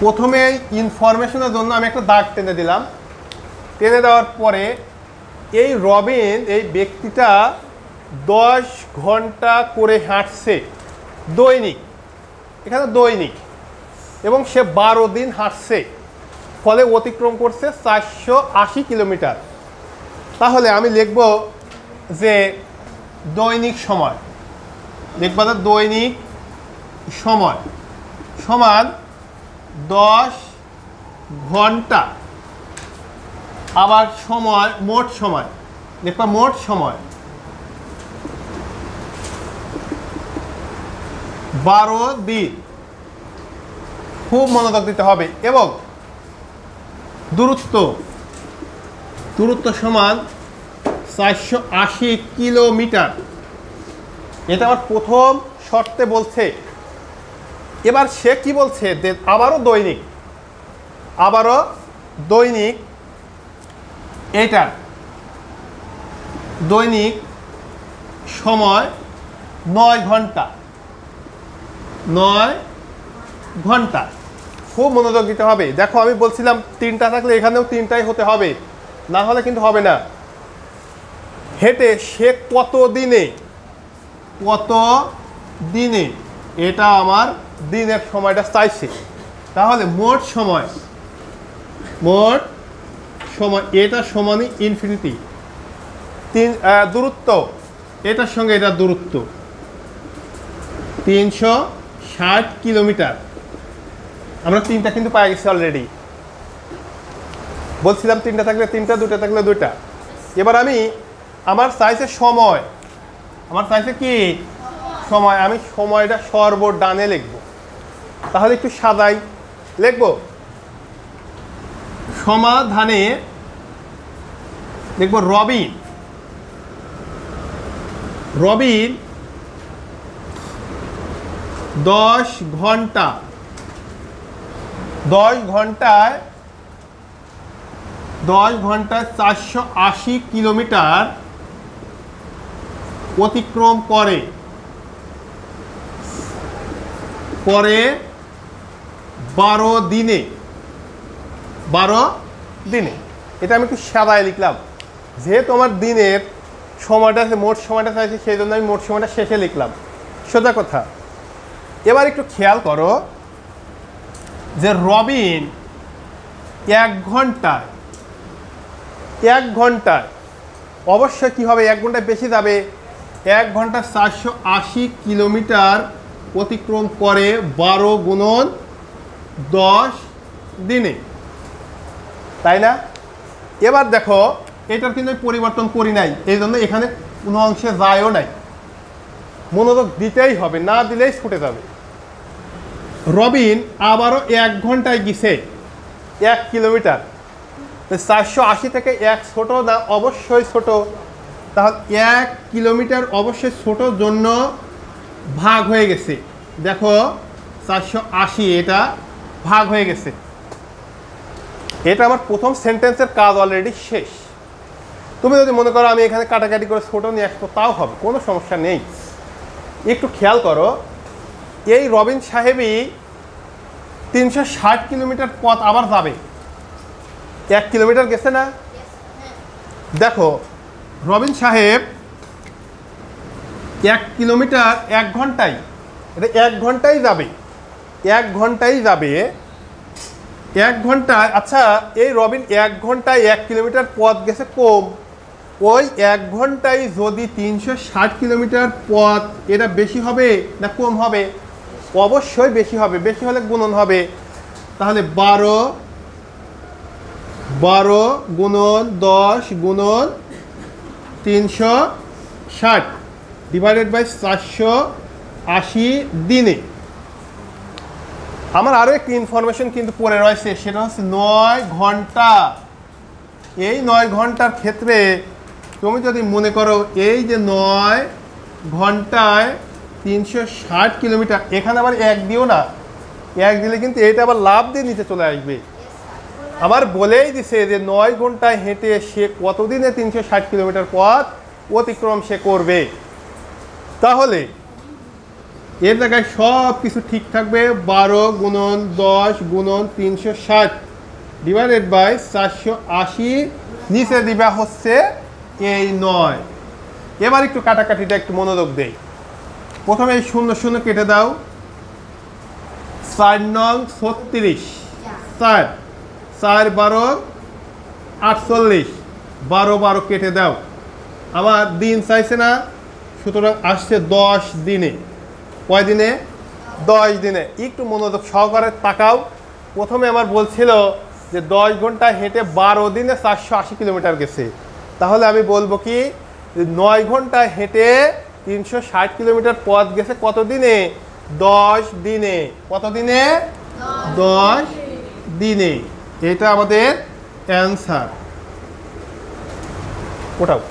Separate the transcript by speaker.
Speaker 1: প্রথমে ইনফরমেশনের জন্য আমি একটা দাগ টেনে দিলাম। টেনে দেওয়ার পরে এই রবিন, এই ব্যক্তিটা 10 ঘন্টা করে হাঁটছে দৈনিক, এখানে দৈনিক, এবং সে 12 দিন হাঁটছে, ফলে অতিক্রম করছে 480 কিলোমিটার। তাহলে আমি লিখব যে দৈনিক সময়, লিখব যে দৈনিক সময় সমান 10 ঘন্টা, আবার সময় মোট সময় লিখব, মোট সময় 12 দিন। খুব মনোযোগ দিতে হবে। এবং দূরত্ব সমান 480 কিলোমিটার। এটা আমার প্রথম শর্তে বলছে। এবার সে কি বলছে, আবারও দৈনিক এটা দৈনিক সময় 9 ঘন্টা। 9 ঘন্টা। খুব মনোযোগ দিতে হবে। দেখো আমি বলছিলাম 3টা থাকলে এখানেও 3টাই হতে হবে, না হলে কিন্তু হবে না। হেঁটে সে কত দিনে, এটা আমার দিনের সময়টা চাইছে। তাহলে মোট সময় এটা সমানই ইনফিনিটি। দূরত্ব, এটার সঙ্গে এটা দূরত্ব 360 কিলোমিটার। আমরা 3টা কিন্তু পাই গেছি অলরেডি। বলছিলাম 3টা থাকলে 3টা, 2টা থাকলে 2টা। এবার আমার চাইছে সময়, আমার চাইছে কি সময়। আমি সময়টা সর্বডানে লিখব। তাহলে একটু সাদাই লিখব। সমাধানে লিখব রবিন 10 ঘন্টায় 480 কিলোমিটার অতিক্রম করে 12 দিনে। এটা আমি একটু সাদায় লিখলাম, যেহেতু আমার দিনের সময়টা, মোট সময়টা চাইছি, সেই জন্য আমি মোট সময়টা শেষে লিখলাম। সোজা কথা। এবার একটু খেয়াল করো যে রবিন 1 ঘন্টায় অবশ্যই কি হবে, 1 ঘন্টায় বেশি যাবে। 1 ঘন্টায় 480 কিলোমিটার অতিক্রম করে 12 গুণন 10 দিনে, তাই না? এবার দেখো এটার কিন্তু পরিবর্তন করি নাই, এই জন্য এখানে কোনো অংশে যায়ও নাই। মনোযোগ দিতেই হবে, না দিলেই ছুটে যাবে। রবিন আবারও 1 ঘন্টায় গেছে 1 কিলোমিটার। 480 থেকে 1 ছোট না? অবশ্যই ছোট। তাহলে 1 কিলোমিটার অবশ্যই ছোট জন্য ভাগ হয়ে গেছে। দেখো 480 এটা ভাগ হয়ে গেছে। এটা আমার প্রথম সেন্টেন্সের কাজ অলরেডি শেষ। তুমি যদি মনে করো আমি এখানে কাটাকাটি করে ছোট নিয়ে আসবো, তাও হবে, কোনো সমস্যা নেই। একটু খেয়াল করো, এই রবিন সাহেবই 360 কিলোমিটার পথ আবার যাবে। 1 কিলোমিটার গেছে না? দেখো রবিন সাহেব 1 কিলোমিটার 1 ঘন্টায়, এটা 1 ঘন্টায় যাবে। 1 ঘন্টায় আচ্ছা, এই রবিন 1 ঘন্টায় 1 কিলোমিটার পথ গেছে কম। ওই 1 ঘন্টায় যদি 360 কিলোমিটার পথ, এটা বেশি হবে না কম হবে? অবশ্যই বেশি হবে। বেশি হলে গুণন হবে। তাহলে 12 গুণন 10 গুণন 360 ডিভাইডেড বাই 480 দিনে। আমার আরও একটি ইনফরমেশন কিন্তু পড়ে রয়েছে, সেটা হচ্ছে 9 ঘন্টা। এই 9 ঘন্টার ক্ষেত্রে তুমি যদি মনে করো এই যে 9 ঘন্টায় 360 কিলোমিটার, এখানে আবার 1 দিও না। 1 দিলে কিন্তু এটা আবার লাভ দিয়ে নিচে চলে আসবে। আমার বলেই দিছে যে 9 ঘন্টায় হেঁটে সে কতদিনে 360 কিলোমিটার পথ অতিক্রম সে করবে। তাহলে এর জায়গায় সব কিছু ঠিক থাকবে। 12 গুণন 10 গুণন 360 ডিভাইডেড বাই 480, নিচে দিবা হচ্ছে এই 9। এবার একটু কাটাকাটিটা একটু মনোযোগ দেই। প্রথমে এই 0 0 কেটে দাও। 4 নং 36, 4 4 12 48, 12 12 কেটে দাও। আমার দিন চাইছে না, সুতরাং আসছে 10 দিনে। কয় দিনে? 10 দিনে। একটু মনোযোগ সহকারে তাকাও। প্রথমে আমার বলছিল যে 10 ঘন্টা হেঁটে 12 দিনে 480 কিলোমিটার গেছে। তাহলে আমি বলবো কি 9 ঘন্টা হেঁটে 360 কিলোমিটার পথ গেছে কত দিনে? 10 দিনে। কত দিনে? 10 দিনে। এটা আমাদের অ্যান্সার। ওটাও